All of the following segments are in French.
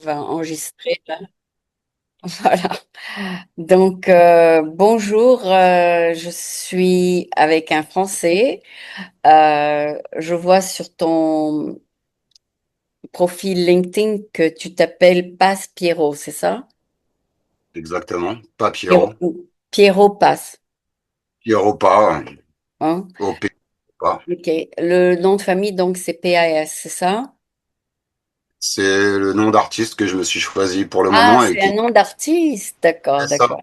Va enregistrer là. Voilà. Donc, bonjour, je suis avec un Français. Je vois sur ton profil LinkedIn que tu t'appelles Paz Pierrot, c'est ça? Exactement. Pas Pierrot, Pierrot. Pierrot Paz, Pierrot pas. hein? OP pas. Ok. Le nom de famille, donc, c'est PAS, c'est ça? C'est le nom d'artiste que je me suis choisi pour le Ah, moment et c'est un qui nom d'artiste. D'accord, fait ça. d'accord.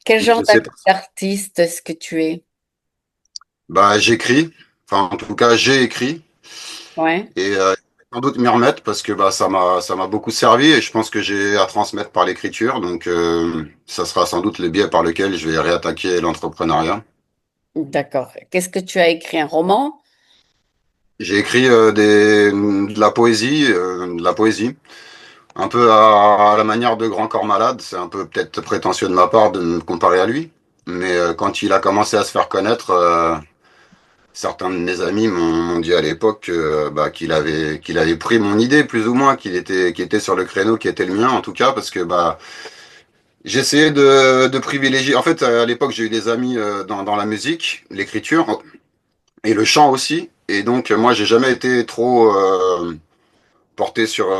Quel Mais genre je sais pas. d'artiste est-ce que tu es? Bah, j'écris. Enfin, en tout cas, j'ai écrit. Ouais. Et sans doute m'y remettre parce que bah, ça m'a beaucoup servi et je pense que j'ai à transmettre par l'écriture. Donc, ça sera sans doute le biais par lequel je vais réattaquer l'entrepreneuriat. D'accord. Qu'est-ce que tu as écrit? Un roman? J'ai écrit de la poésie, un peu à la manière de Grand Corps Malade. C'est un peu peut-être prétentieux de ma part de me comparer à lui. Mais quand il a commencé à se faire connaître, certains de mes amis m'ont dit à l'époque bah, qu'il avait pris mon idée plus ou moins, qu'il était sur le créneau qui était le mien en tout cas, parce que bah, j'essayais de privilégier. En fait, à l'époque, j'ai eu des amis dans la musique, l'écriture et le chant aussi. Et donc, moi, j'ai jamais été trop porté sur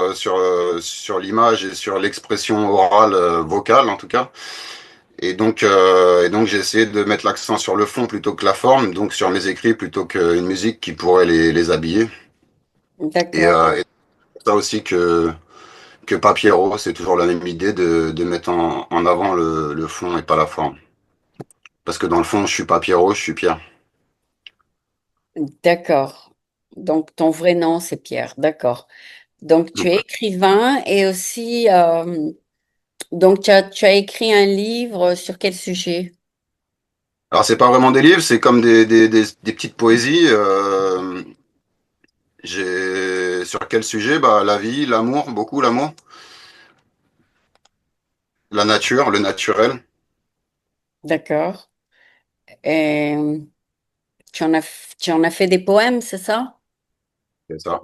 l'image et sur l'expression orale, vocale en tout cas. Et donc j'ai essayé de mettre l'accent sur le fond plutôt que la forme, donc sur mes écrits plutôt qu'une musique qui pourrait les habiller. Et c'est ça aussi que Papiero, c'est toujours la même idée de mettre en avant le fond et pas la forme. Parce que dans le fond, je suis pas Pierrot, je suis Pierre. D'accord. Donc, ton vrai nom, c'est Pierre. D'accord. Donc, tu Donc, es écrivain et aussi, donc, tu as écrit un livre sur quel sujet? alors c'est pas vraiment des livres, c'est comme des petites poésies. J'ai sur quel sujet? Bah la vie, l'amour, beaucoup l'amour, la nature, le naturel, D'accord. Et tu en as fait des poèmes, c'est ça? c'est ça.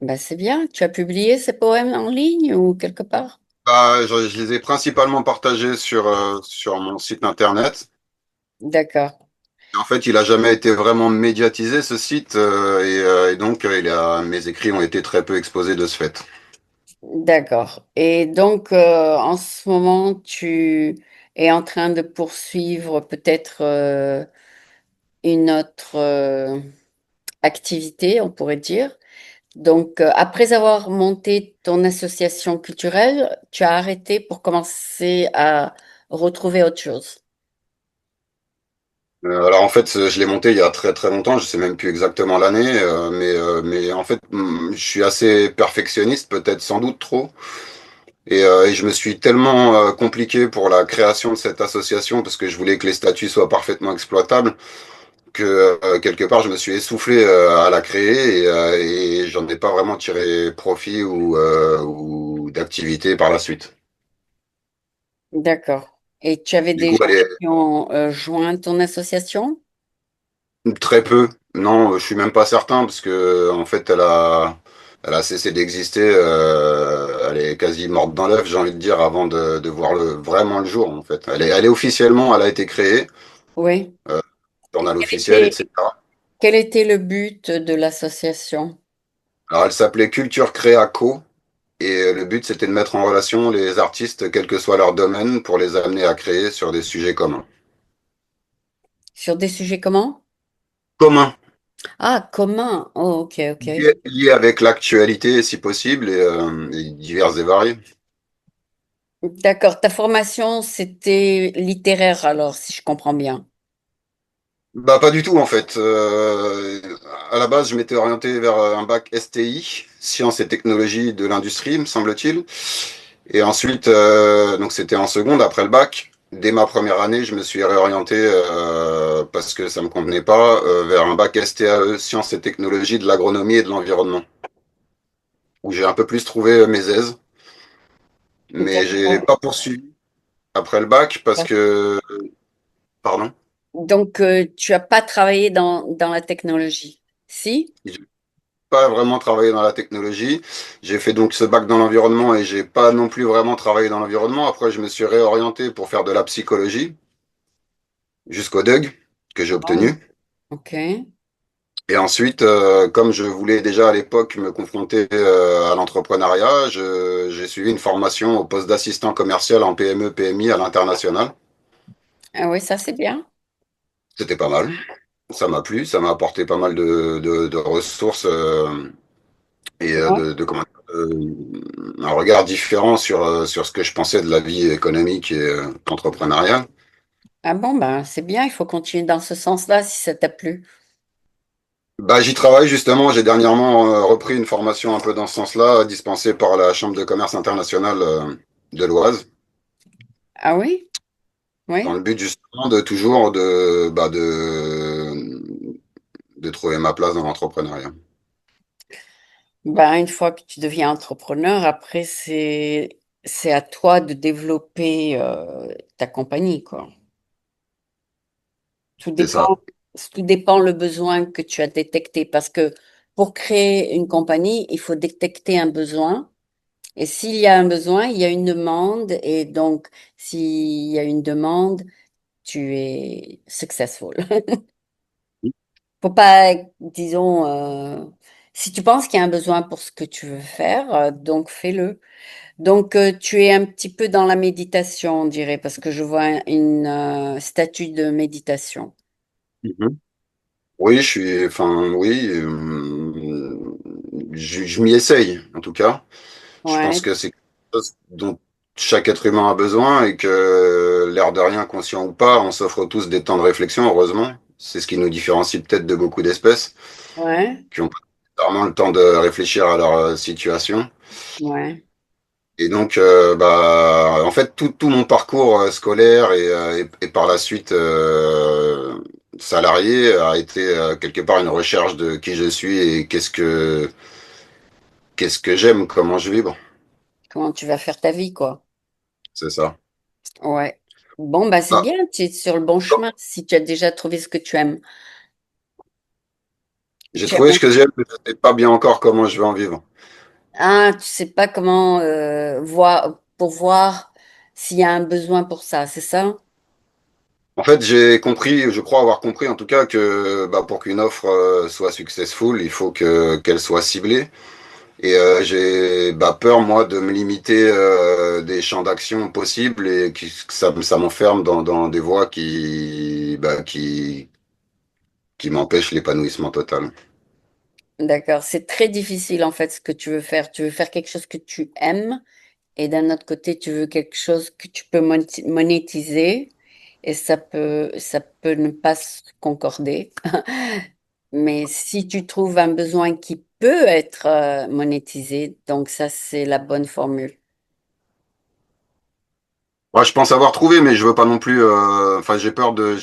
Ben, c'est bien. Tu as publié ces poèmes en ligne ou quelque part? Bah, je les ai principalement partagés sur mon site internet. D'accord. En fait, il a jamais été vraiment médiatisé ce site et donc mes écrits ont été très peu exposés de ce fait. D'accord. Et donc, en ce moment, tu es en train de poursuivre peut-être une autre activité, on pourrait dire. Donc, après avoir monté ton association culturelle, tu as arrêté pour commencer à retrouver autre chose. Alors en fait, je l'ai monté il y a très très longtemps, je sais même plus exactement l'année, mais en fait, je suis assez perfectionniste, peut-être sans doute trop. Et je me suis tellement compliqué pour la création de cette association parce que je voulais que les statuts soient parfaitement exploitables que quelque part je me suis essoufflé à la créer et j'en ai pas vraiment tiré profit ou d'activité par la suite. D'accord. Et tu avais Du des coup, elle gens est qui ont joint ton association? très peu. Non, je suis même pas certain parce que en fait elle a cessé d'exister. Elle est quasi morte dans l'œuf, j'ai envie de dire, avant de voir vraiment le jour en fait. Elle est officiellement, elle a été créée, Oui. euh, journal Quel officiel, était, etc. quel était le but de l'association? Alors elle s'appelait Culture Créa Co. Et le but, c'était de mettre en relation les artistes, quel que soit leur domaine, pour les amener à créer sur des sujets communs. Sur des sujets comment? Communs, Ah, commun. Oh, ok, ok. liés avec l'actualité, si possible, et divers et variés. D'accord. Ta formation, c'était littéraire alors, si je comprends bien. Bah, pas du tout, en fait. À la base, je m'étais orienté vers un bac STI, Sciences et Technologies de l'Industrie, me semble-t-il. Et ensuite, donc c'était en seconde, après le bac. Dès ma première année, je me suis réorienté, parce que ça me convenait pas, vers un bac STAE, Sciences et Technologies de l'Agronomie et de l'Environnement, où j'ai un peu plus trouvé mes aises. Mais j'ai D'accord. pas poursuivi après le bac parce que, pardon, Donc, tu as pas travaillé dans la technologie. Si? pas vraiment travaillé dans la technologie. J'ai fait donc ce bac dans l'environnement et j'ai pas non plus vraiment travaillé dans l'environnement. Après, je me suis réorienté pour faire de la psychologie jusqu'au DUG que j'ai Oh, obtenu. ok. Et ensuite, comme je voulais déjà à l'époque me confronter à l'entrepreneuriat, j'ai suivi une formation au poste d'assistant commercial en PME, PMI à l'international. Ah oui, ça c'est bien. C'était pas mal. Ça m'a plu, ça m'a apporté pas mal de ressources Ouais. comment un regard différent sur ce que je pensais de la vie économique et entrepreneuriale. Ah bon, ben c'est bien, il faut continuer dans ce sens-là si ça t'a plu. Bah, j'y travaille justement. J'ai dernièrement repris une formation un peu dans ce sens-là, dispensée par la Chambre de commerce internationale de l'Oise, Ah oui? dans Oui. le but justement de toujours de trouver ma place dans l'entrepreneuriat. Ben, une fois que tu deviens entrepreneur, après c'est à toi de développer ta compagnie, quoi. Tout C'est ça. dépend, tout dépend le besoin que tu as détecté. Parce que pour créer une compagnie, il faut détecter un besoin. Et s'il y a un besoin, il y a une demande. Et donc, s'il y a une demande, tu es successful. Faut pas, disons, si tu penses qu'il y a un besoin pour ce que tu veux faire, donc fais-le. Donc, tu es un petit peu dans la méditation, on dirait, parce que je vois une statue de méditation. Mhm. Oui, oui, je m'y essaye en tout cas. Je pense Ouais, que c'est quelque chose dont chaque être humain a besoin et que l'air de rien, conscient ou pas, on s'offre tous des temps de réflexion, heureusement. C'est ce qui nous différencie peut-être de beaucoup d'espèces ouais, qui ont pas vraiment le temps de réfléchir à leur situation. ouais. Et donc, en fait, tout mon parcours scolaire et par la suite salarié a été quelque part une recherche de qui je suis et qu'est-ce que j'aime, comment je vibre. Comment tu vas faire ta vie, quoi. C'est ça. Ouais. Bon, bah c'est Ah, bien, tu es sur le bon chemin si tu as déjà trouvé ce que tu aimes. j'ai Tu trouvé ce aimes. que j'aime, mais je ne sais pas bien encore comment je vais en vivre. Ah, tu sais pas comment voir pour voir s'il y a un besoin pour ça, c'est ça? En fait, j'ai compris, je crois avoir compris en tout cas que pour qu'une offre soit successful, il faut que qu'elle soit ciblée. Et j'ai peur, moi, de me limiter des champs d'action possibles et que ça m'enferme dans des voies qui m'empêchent l'épanouissement total. D'accord. C'est très difficile en fait ce que tu veux faire. Tu veux faire quelque chose que tu aimes et d'un autre côté, tu veux quelque chose que tu peux monétiser et ça peut ne pas se concorder. Mais si tu trouves un besoin qui peut être monétisé, donc ça, c'est la bonne formule. Moi, je pense avoir trouvé, mais je veux pas non plus. Enfin, j'ai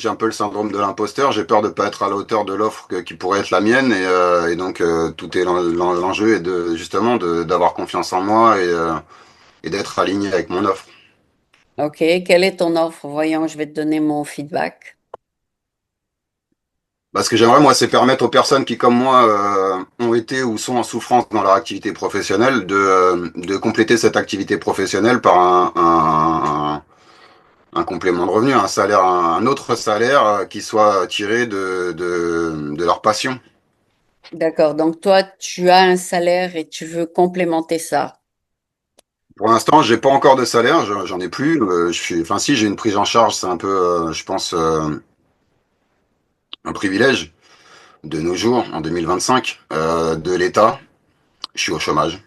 un peu le syndrome de l'imposteur. J'ai peur de pas être à la hauteur de l'offre qui pourrait être la mienne, et donc tout est l'enjeu est de justement d'avoir confiance en moi et d'être aligné avec mon offre. OK. Quelle est ton offre? Voyons, je vais te donner mon feedback. Ce que j'aimerais, moi, c'est permettre aux personnes qui, comme moi, ont été ou sont en souffrance dans leur activité professionnelle de compléter cette activité professionnelle par un complément de revenu, un salaire, un autre salaire qui soit tiré de leur passion. D'accord. Donc toi, tu as un salaire et tu veux complémenter ça. Pour l'instant, j'ai pas encore de salaire, j'en ai plus. Enfin, si, j'ai une prise en charge, c'est un peu, je pense, un privilège de nos jours, en 2025, de l'État. Je suis au chômage.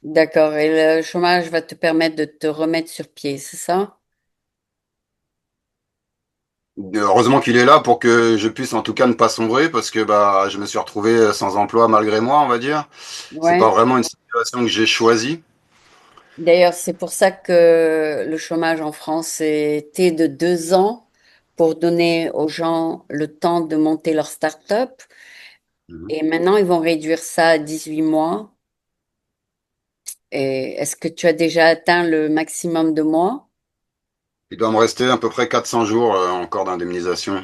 D'accord. Et le chômage va te permettre de te remettre sur pied, c'est ça? Heureusement qu'il est là pour que je puisse en tout cas ne pas sombrer parce que je me suis retrouvé sans emploi malgré moi, on va dire. C'est pas Ouais. vraiment une situation que j'ai choisie. D'ailleurs, c'est pour ça que le chômage en France était de 2 ans pour donner aux gens le temps de monter leur start-up. Mhm. Et maintenant, ils vont réduire ça à 18 mois. Et est-ce que tu as déjà atteint le maximum de mois? Il doit me rester à peu près 400 jours encore d'indemnisation.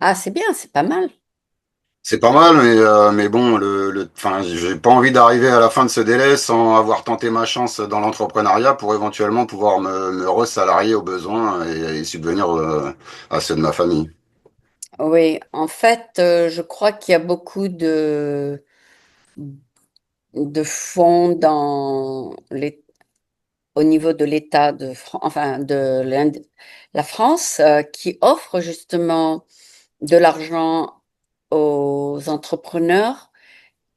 Ah, c'est bien, c'est pas mal. C'est pas mal, mais bon, enfin, j'ai pas envie d'arriver à la fin de ce délai sans avoir tenté ma chance dans l'entrepreneuriat pour éventuellement pouvoir me resalarier au besoin et subvenir à ceux de ma famille. Oui, en fait, je crois qu'il y a beaucoup de fonds au niveau de l'État enfin la France, qui offrent justement de l'argent aux entrepreneurs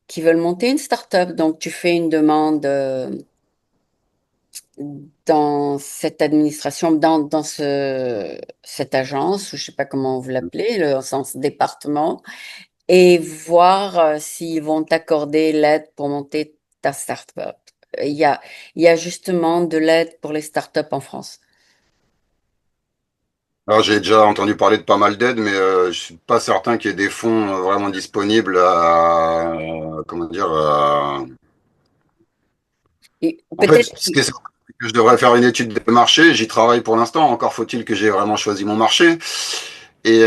qui veulent monter une start-up. Donc, tu fais une demande dans cette administration, cette agence, ou je sais pas comment vous l'appelez, le sens département, et voir s'ils vont t'accorder l'aide pour monter ta start-up. Il y a, il y a justement de l'aide pour les start-up en France. Alors, j'ai déjà entendu parler de pas mal d'aides, mais je suis pas certain qu'il y ait des fonds vraiment disponibles comment dire, Et en fait, peut-être ce qui est certain, c'est que je devrais faire une étude de marché. J'y travaille pour l'instant. Encore faut-il que j'ai vraiment choisi mon marché. Et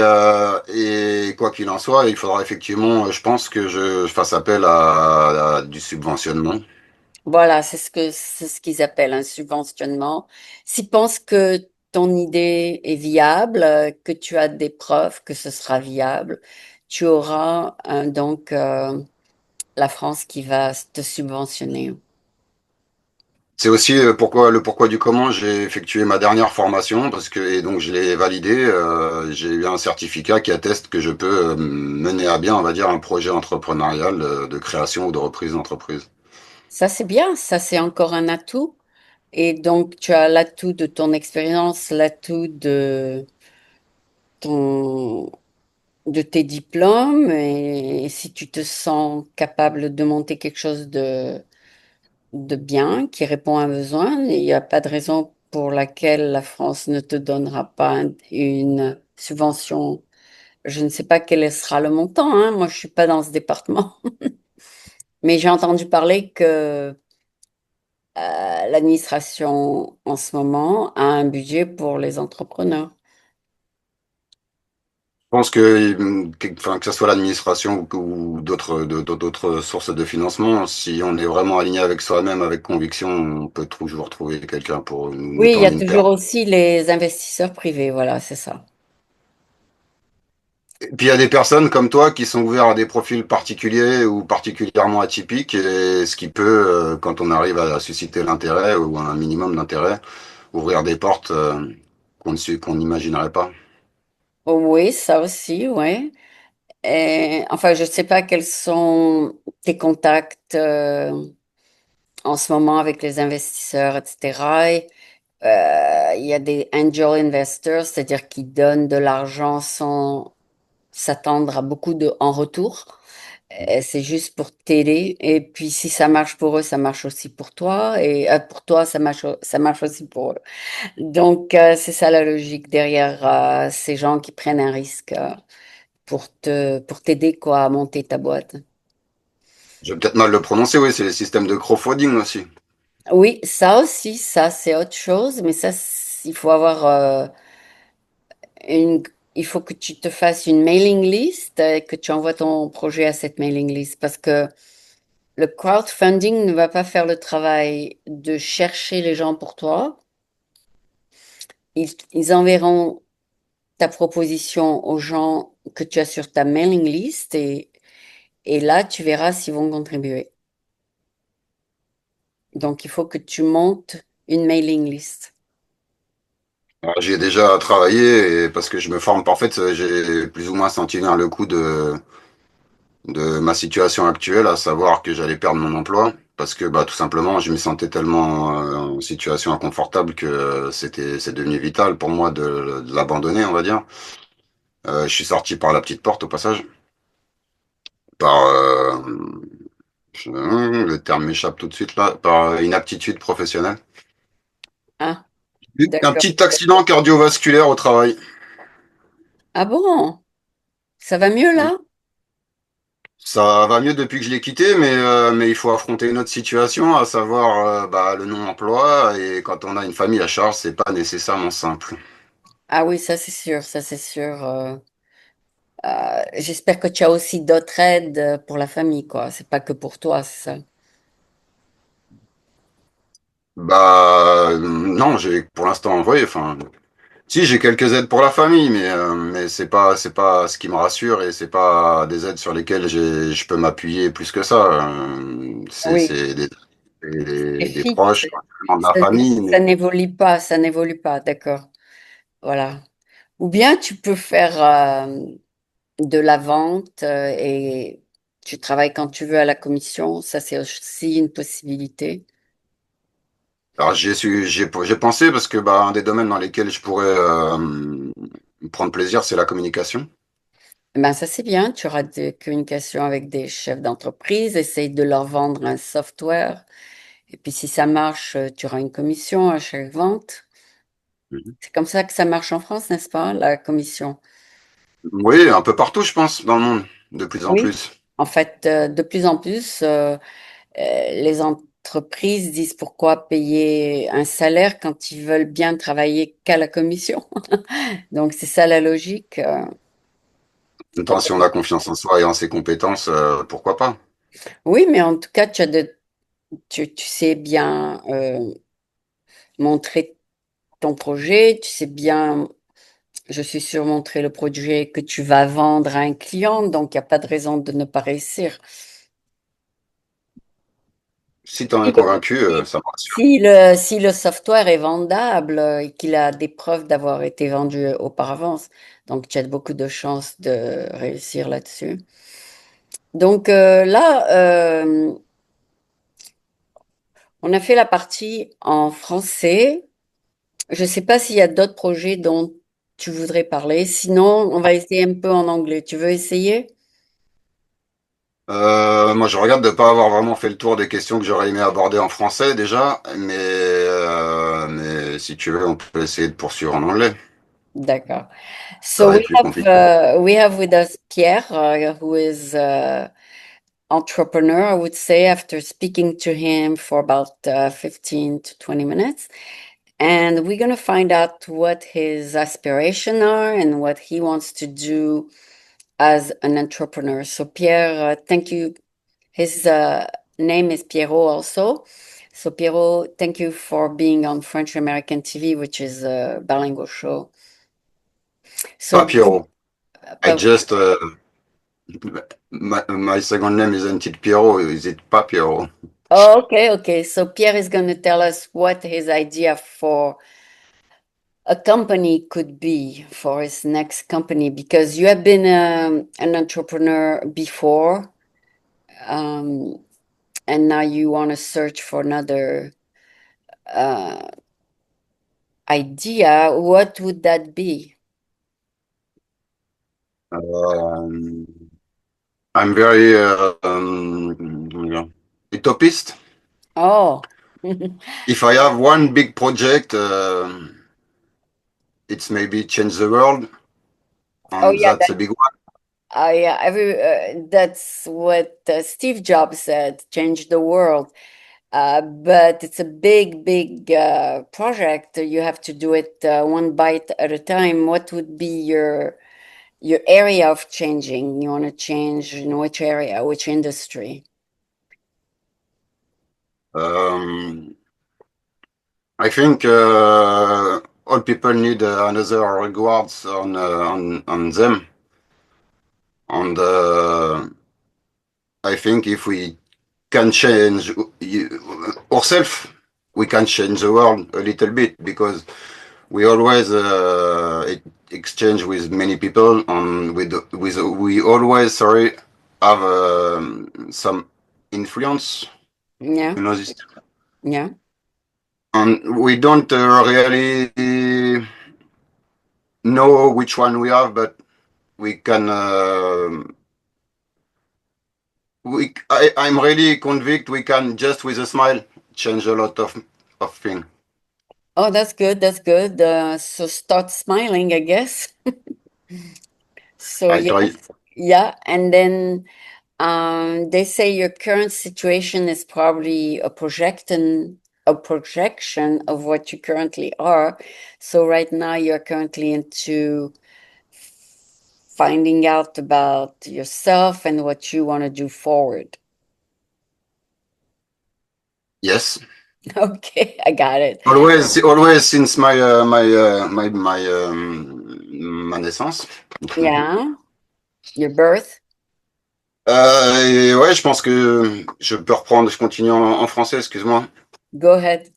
quoi qu'il en soit, il faudra effectivement, je pense que je fasse appel à du subventionnement. voilà, c'est ce qu'ils appellent un subventionnement. S'ils pensent que ton idée est viable, que tu as des preuves que ce sera viable, tu auras la France qui va te subventionner. C'est aussi le pourquoi du comment j'ai effectué ma dernière formation parce que et donc je l'ai validé. J'ai eu un certificat qui atteste que je peux mener à bien, on va dire, un projet entrepreneurial de création ou de reprise d'entreprise. Ça, c'est bien, ça, c'est encore un atout. Et donc, tu as l'atout de ton expérience, l'atout ton, de tes diplômes, et si tu te sens capable de monter quelque chose de bien, qui répond à un besoin, il n'y a pas de raison pour laquelle la France ne te donnera pas une subvention. Je ne sais pas quel sera le montant, hein. Moi, je suis pas dans ce département, mais j'ai entendu parler que l'administration en ce moment a un budget pour les entrepreneurs. Je pense enfin, que ce soit l'administration ou d'autres sources de financement, si on est vraiment aligné avec soi-même, avec conviction, on peut toujours trouver quelqu'un pour nous Oui, il y tendre a une toujours perche. aussi les investisseurs privés, voilà, c'est ça. Et puis il y a des personnes comme toi qui sont ouvertes à des profils particuliers ou particulièrement atypiques, et ce qui peut, quand on arrive à susciter l'intérêt ou un minimum d'intérêt, ouvrir des portes qu'on n'imaginerait pas. Oh oui, ça aussi, oui. Et, enfin, je ne sais pas quels sont tes contacts en ce moment avec les investisseurs, etc. Et, il y a des angel investors, c'est-à-dire qui donnent de l'argent sans s'attendre à beaucoup en retour. C'est juste pour t'aider. Et puis, si ça marche pour eux, ça marche aussi pour toi. Et pour toi, ça marche aussi pour eux. Donc, c'est ça la logique derrière ces gens qui prennent un risque pour t'aider quoi à monter ta boîte. Je vais peut-être mal le prononcer, oui, c'est les systèmes de crowdfunding aussi. Oui, ça aussi, ça c'est autre chose, mais ça, il faut avoir une, il faut que tu te fasses une mailing list et que tu envoies ton projet à cette mailing list parce que le crowdfunding ne va pas faire le travail de chercher les gens pour toi. Ils enverront ta proposition aux gens que tu as sur ta mailing list et là, tu verras s'ils vont contribuer. Donc, il faut que tu montes une mailing list. Alors, j'y ai déjà travaillé parce que je me forme. En fait, j'ai plus ou moins senti venir le coup de ma situation actuelle, à savoir que j'allais perdre mon emploi parce que bah, tout simplement, je me sentais tellement en situation inconfortable que c'est devenu vital pour moi de l'abandonner, on va dire. Je suis sorti par la petite porte au passage, par le terme m'échappe tout de suite là, par inaptitude professionnelle. Ah, Un d'accord. petit accident cardiovasculaire au travail. Ah bon? Ça va mieux là? Ça va mieux depuis que je l'ai quitté, mais il faut affronter une autre situation, à savoir bah, le non-emploi. Et quand on a une famille à charge, c'est pas nécessairement simple. Ah oui, ça c'est sûr, ça c'est sûr. J'espère que tu as aussi d'autres aides pour la famille, quoi. C'est pas que pour toi, c'est ça. Bah non, j'ai pour l'instant, oui, enfin, si j'ai quelques aides pour la famille, mais c'est pas ce qui me rassure et c'est pas des aides sur lesquelles je peux m'appuyer plus que ça. Oui, C'est c'est des fixe. proches, éventuellement de la famille, Ça mais n'évolue pas, ça n'évolue pas, d'accord. Voilà. Ou bien tu peux faire de la vente et tu travailles quand tu veux à la commission. Ça, c'est aussi une possibilité. alors j'ai pensé parce que bah un des domaines dans lesquels je pourrais prendre plaisir, c'est la communication. Eh ben, ça, c'est bien. Tu auras des communications avec des chefs d'entreprise, essaye de leur vendre un software. Et puis, si ça marche, tu auras une commission à chaque vente. Mhm. C'est comme ça que ça marche en France, n'est-ce pas, la commission? Oui, un peu partout, je pense, dans le monde, de plus en Oui. plus. En fait, de plus en plus, les entreprises disent pourquoi payer un salaire quand ils veulent bien travailler qu'à la commission. Donc, c'est ça la logique. Tant si on a confiance en soi et en ses compétences, pourquoi pas? Oui, mais en tout cas, tu sais bien montrer ton projet, tu sais bien, je suis sûre, montrer le projet que tu vas vendre à un client, donc il n'y a pas de raison de ne pas réussir. Si t'en Si es convaincu, si- ça me rassure. si le software est vendable et qu'il a des preuves d'avoir été vendu auparavant, donc tu as beaucoup de chances de réussir là-dessus. Donc là, on a fait la partie en français. Je ne sais pas s'il y a d'autres projets dont tu voudrais parler. Sinon, on va essayer un peu en anglais. Tu veux essayer? Moi, je regarde de pas avoir vraiment fait le tour des questions que j'aurais aimé aborder en français déjà, mais si tu veux, on peut essayer de poursuivre en anglais. D'accord. Ça So va we être plus compliqué. we have with us Pierre, who is entrepreneur, I would say, after speaking to him for about 15 to 20 minutes. And we're going to find out what his aspirations are and what he wants to do as an entrepreneur. So, Pierre, thank you. His name is Pierrot also. So, Pierrot, thank you for being on French American TV, which is a bilingual show. Pas So, Pierrot. I but, just my second name isn't it Pierrot? Is it pas Pierrot? oh, okay, okay. So, Pierre is going to tell us what his idea for a company could be for his next company because you have been an entrepreneur before, um, and now you want to search for another uh, idea. What would that be? Um, I'm very utopist. Oh, If I have one big project, it's maybe change the world, oh and yeah, that's a big one. yeah. That's what Steve Jobs said: change the world. But it's a big, big project. You have to do it one bite at a time. What would be your area of changing? You want to change in which area, which industry? Um, I think all people need another rewards on them, and I think if we can change ourselves, we can change the world a little bit because we always exchange with many people, and we always have some influence. Yeah, You know this, yeah. and we don't really know which one we have, but we can. I'm really convinced we can just with a smile change a lot of things. Oh, that's good. That's good. So start smiling, I guess. So I yes, try. yeah. And then they say your current situation is probably a projection of what you currently are. So right now you're currently into finding out about yourself and what you want to do forward. Yes. Okay, I got it. Always since ma naissance. Yeah, your birth. Et ouais, je pense que je peux reprendre, je continue en français, excuse-moi. Go ahead.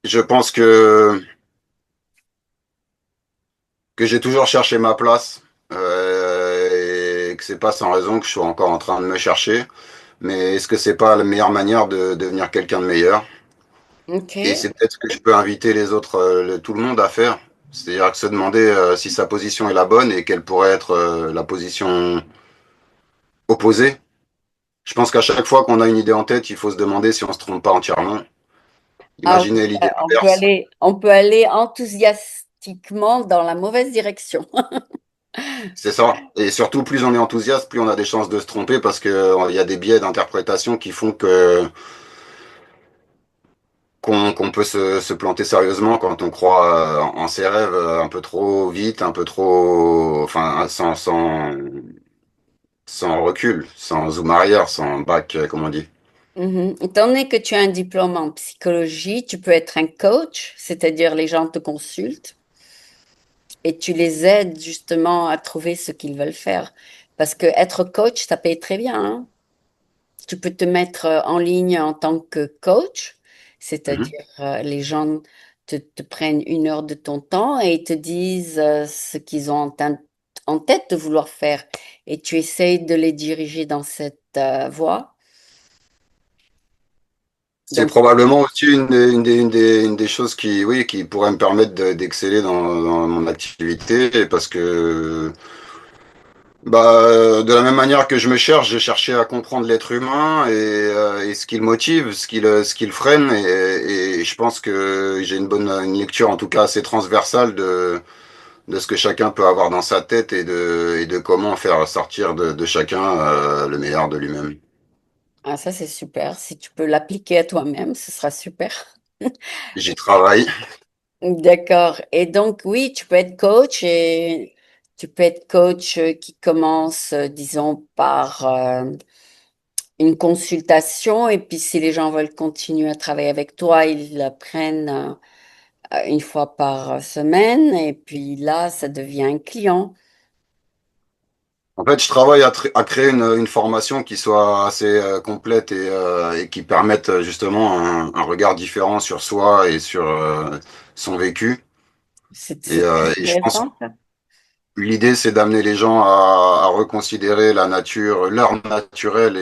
Je pense que j'ai toujours cherché ma place et que c'est pas sans raison que je sois encore en train de me chercher. Mais est-ce que c'est pas la meilleure manière de devenir quelqu'un de meilleur? Et Okay. c'est peut-être ce que je peux inviter les autres, tout le monde à faire. C'est-à-dire que se demander si sa position est la bonne et quelle pourrait être la position opposée. Je pense qu'à chaque fois qu'on a une idée en tête, il faut se demander si on se trompe pas entièrement. Ah oui, Imaginez l'idée inverse. on peut aller enthousiastiquement dans la mauvaise direction. C'est ça. Et surtout, plus on est enthousiaste, plus on a des chances de se tromper parce que il y a des biais d'interprétation qui font que qu'on peut se planter sérieusement quand on croit en ses rêves un peu trop vite, un peu trop, enfin, sans recul, sans zoom arrière, sans bac, comme on dit. Mhm. Étant donné que tu as un diplôme en psychologie, tu peux être un coach, c'est-à-dire les gens te consultent et tu les aides justement à trouver ce qu'ils veulent faire. Parce que être coach, ça paye très bien, hein. Tu peux te mettre en ligne en tant que coach, Mhm. c'est-à-dire les gens te prennent 1 heure de ton temps et ils te disent ce qu'ils ont en tête de vouloir faire et tu essayes de les diriger dans cette voie. C'est Donc, probablement aussi une des choses qui, oui, qui pourrait me permettre d'exceller dans mon activité parce que bah, de la même manière que je me cherche, j'ai cherché à comprendre l'être humain et ce qui le motive, ce qui le freine. Et je pense que j'ai une lecture, en tout cas assez transversale, de ce que chacun peut avoir dans sa tête et de comment faire sortir de chacun le meilleur de lui-même. ah, ça c'est super. Si tu peux l'appliquer à toi-même, ce sera super. J'y travaille. D'accord. Et donc, oui, tu peux être coach et tu peux être coach qui commence, disons, par une consultation. Et puis, si les gens veulent continuer à travailler avec toi, ils la prennent 1 fois par semaine. Et puis là, ça devient un client. En fait, je travaille à créer une formation qui soit assez complète et qui permette justement un regard différent sur soi et sur son vécu. C'est très Et je pense intéressant, ça. l'idée, c'est d'amener les gens à reconsidérer la nature, l'heure naturelle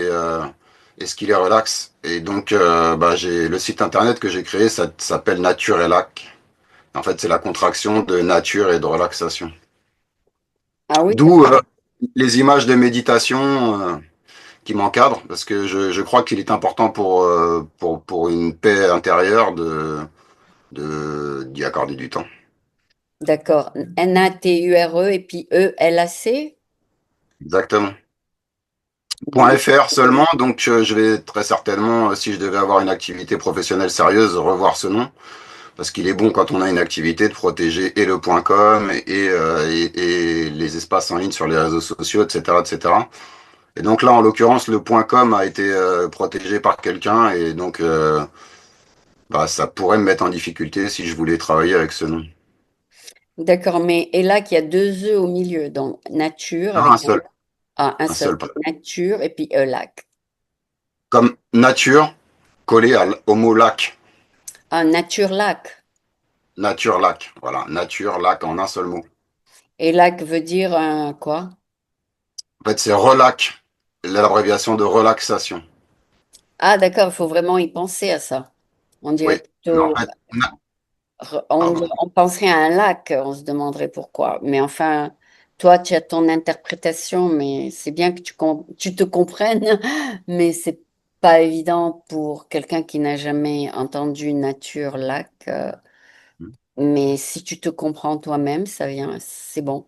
et ce qui les relaxe. Et donc, bah, j'ai le site internet que j'ai créé, ça s'appelle Nature et Lac. En fait, c'est la contraction de nature et de relaxation. Ah oui, D'où les images de méditation qui m'encadrent, parce que je crois qu'il est important pour une paix intérieure d'y accorder du temps. d'accord. Nature et puis ELAC. Exactement. Bon, .fr seulement, donc je vais très certainement, si je devais avoir une activité professionnelle sérieuse, revoir ce nom, parce qu'il est bon quand on a une activité de protéger et le .com et les espaces en ligne sur les réseaux sociaux, etc., etc. Et cetera. Et donc là, en l'occurrence, le .com a été protégé par quelqu'un et donc bah, ça pourrait me mettre en difficulté si je voulais travailler avec ce nom. d'accord, mais et là qu'il y a 2 E au milieu, donc nature Non, avec un un seul seul. nature et puis un lac. Comme nature collé au mot lac. Un nature lac. Nature lac. Voilà, nature lac en un seul mot. Et lac veut dire un quoi? En fait, c'est relac, l'abréviation de relaxation. Ah, d'accord, il faut vraiment y penser à ça. On Oui. dirait Mais en plutôt, fait, pardon. on penserait à un lac, on se demanderait pourquoi. Mais enfin, toi, tu as ton interprétation, mais c'est bien que tu te comprennes, mais c'est pas évident pour quelqu'un qui n'a jamais entendu nature lac. Mais si tu te comprends toi-même, ça vient, c'est bon.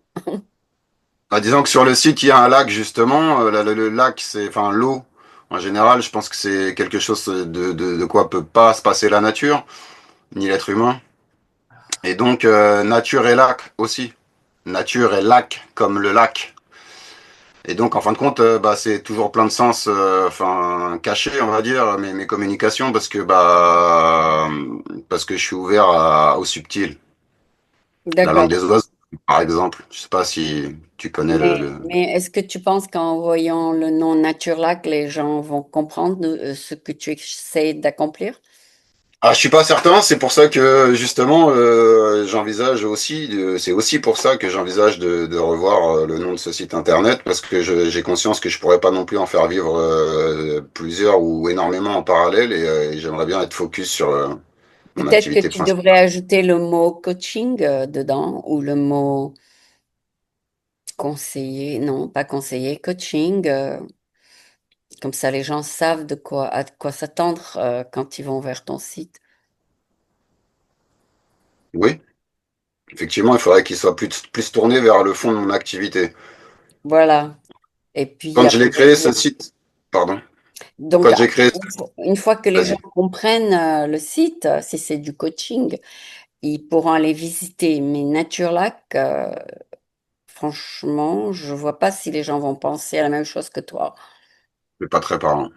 Bah, disons que sur le site, il y a un lac, justement. Le lac, c'est, enfin, l'eau. En général, je pense que c'est quelque chose de quoi peut pas se passer la nature, ni l'être humain. Et donc, nature et lac aussi. nature et lac comme le lac. Et donc, en fin de compte, bah, c'est toujours plein de sens, enfin, cachés, on va dire, mes communications, parce que je suis ouvert au subtil. La langue D'accord. des oiseaux, par exemple. Je sais pas si tu connais Mais est-ce que tu penses qu'en voyant le nom Naturelac, les gens vont comprendre ce que tu essaies d'accomplir? Ah, je suis pas certain. C'est pour ça que justement, j'envisage aussi. C'est aussi pour ça que j'envisage de revoir le nom de ce site internet parce que j'ai conscience que je pourrais pas non plus en faire vivre plusieurs ou énormément en parallèle et j'aimerais bien être focus sur mon Peut-être que activité tu principale. devrais ajouter le mot coaching dedans ou le mot conseiller. Non, pas conseiller, coaching. Comme ça, les gens savent à quoi s'attendre quand ils vont vers ton site. Oui, effectivement, il faudrait qu'il soit plus tourné vers le fond de mon activité. Voilà. Et puis Quand je l'ai après, créé, ce site, pardon, donc, quand j'ai créé, une fois que les gens vas-y. comprennent le site, si c'est du coaching, ils pourront aller visiter. Mais NatureLac, franchement, je vois pas si les gens vont penser à la même chose que toi. C'est pas très parlant.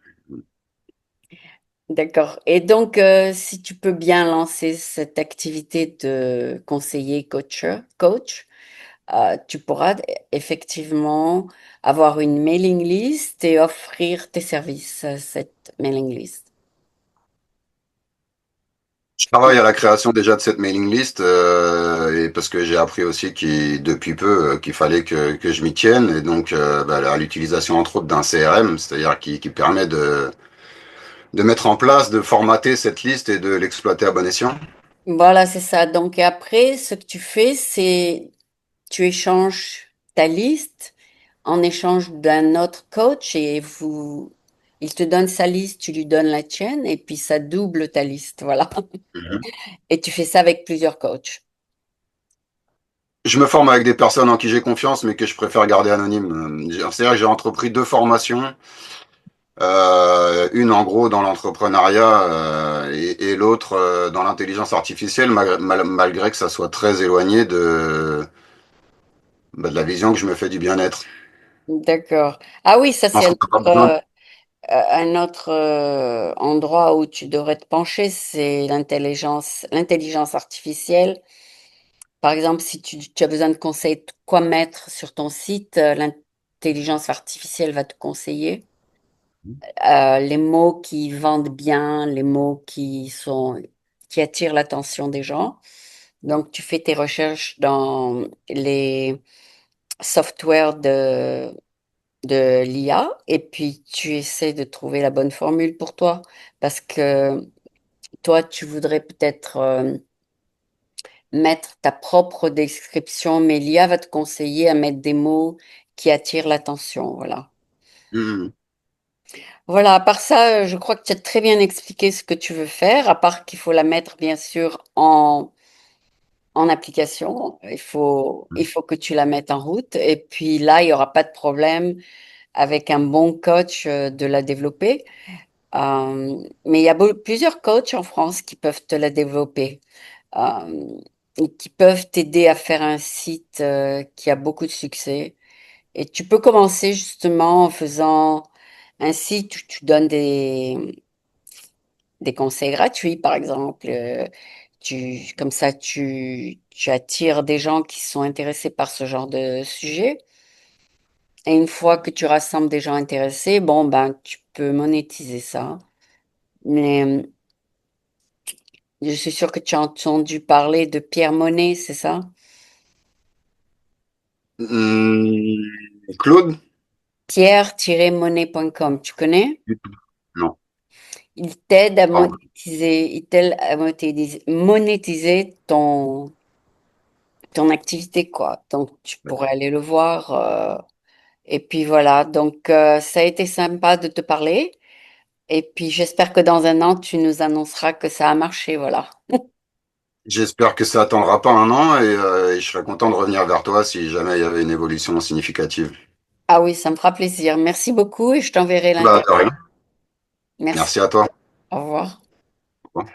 D'accord. Et donc, si tu peux bien lancer cette activité de conseiller coach, tu pourras effectivement avoir une mailing list et offrir tes services à cette mailing list. Je travaille à la création déjà de cette mailing list et parce que j'ai appris aussi depuis peu qu'il fallait que je m'y tienne et donc bah, à l'utilisation entre autres d'un CRM, c'est-à-dire qui permet de mettre en place, de formater cette liste et de l'exploiter à bon escient. Voilà, c'est ça. Donc, et après, ce que tu fais, c'est tu échanges ta liste en échange d'un autre coach et il te donne sa liste, tu lui donnes la tienne et puis ça double ta liste. Voilà. Mhm. Et tu fais ça avec plusieurs coachs. Je me forme avec des personnes en qui j'ai confiance mais que je préfère garder anonyme. C'est-à-dire que j'ai entrepris deux formations. Une en gros dans l'entrepreneuriat et l'autre dans l'intelligence artificielle, malgré que ça soit très éloigné de la vision que je me fais du bien-être. D'accord. Ah oui, ça Je pense c'est qu'on n'a pas besoin. un autre endroit où tu devrais te pencher, c'est l'intelligence artificielle. Par exemple, si tu as besoin de conseils de quoi mettre sur ton site, l'intelligence artificielle va te conseiller les mots qui vendent bien, les mots qui attirent l'attention des gens. Donc, tu fais tes recherches dans les softwares de l'IA et puis tu essaies de trouver la bonne formule pour toi parce que toi, tu voudrais peut-être mettre ta propre description, mais l'IA va te conseiller à mettre des mots qui attirent l'attention. Voilà. Mhm. Voilà, à part ça, je crois que tu as très bien expliqué ce que tu veux faire, à part qu'il faut la mettre bien sûr en application. Il faut que tu la mettes en route et puis là, il n'y aura pas de problème avec un bon coach de la développer. Mais il y a plusieurs coachs en France qui peuvent te la développer, et qui peuvent t'aider à faire un site qui a beaucoup de succès. Et tu peux commencer justement en faisant un site où tu donnes des conseils gratuits, par exemple. Comme ça, tu attires des gens qui sont intéressés par ce genre de sujet. Et une fois que tu rassembles des gens intéressés, bon, ben, tu peux monétiser ça. Mais je suis sûre que tu as entendu parler de Pierre Monnet, c'est ça? Claude? Pierre-monnet.com, tu connais? Non. Pardon. Il t'aide à monétiser ton activité, quoi. Donc, tu pourrais aller le voir. Et puis voilà. Donc, ça a été sympa de te parler. Et puis, j'espère que dans un an, tu nous annonceras que ça a marché. Voilà. J'espère que ça attendra pas un an et je serais content de revenir vers toi si jamais il y avait une évolution significative. Ah oui, ça me fera plaisir. Merci beaucoup et je t'enverrai Bah, l'interview. de rien. Merci. Merci à toi. Au revoir. Au revoir.